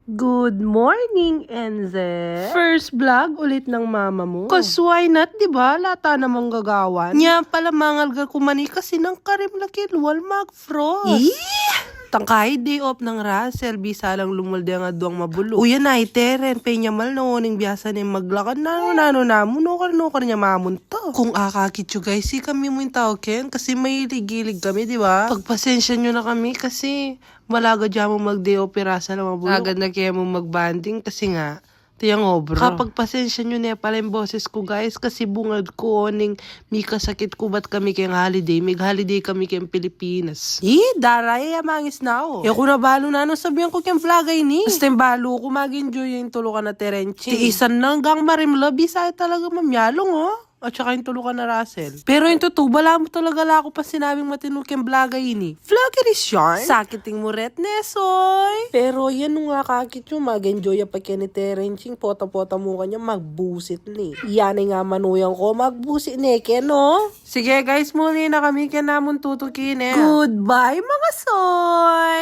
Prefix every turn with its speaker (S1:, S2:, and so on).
S1: Good morning, Enze. First vlog ulit ng mama mo. Cause why not, diba? Lata namang gagawan. Nya pala mangal ga kumani kasi ng karim laki luwal mag-frost. Tangkay day off ng Russell, bisa lang lumalde nga duwang mabulo. Uya na iteren, penyamal na oning biyasa ni maglakad na nano nukar niya mamunto. Kung akakityo guys, si kami mo yung tao ken, kasi may ligilig kami, di ba? Pagpasensya nyo na kami kasi malaga dyan mo mag-day off pirasa na mabulo. Agad na kaya mo mag-banding kasi nga, tiyang obro. Kapag pasensya nyo na pala yung boses ko guys, kasi bungad ko ning may kasakit ko ba't kami kayong holiday. Mag-holiday kami kayong Pilipinas. Daray amangis na ako. Kung na balo na sabihan ko kayong vlogay ni. Basta yung balo ko mag-enjoy yung tulukan na terenchi. Tiisan na hanggang marimlabi sa'yo talaga mamyalong oh. At saka yung tulukan na Russell. Pero yung totoo, bala mo talaga ako pa sinabing matinuk yung vlogay ini. Vlogger is yarn? Sakiting mo ret nesoy. Pero yan nga kakit yung mag-enjoy pa kaya ni Terenching. Pota-pota mo kanya magbusit ni. Yan nga manuyang ko magbusit ni Ken no? Sige guys, muli na kami kaya namon tutukin eh. Goodbye mga soy!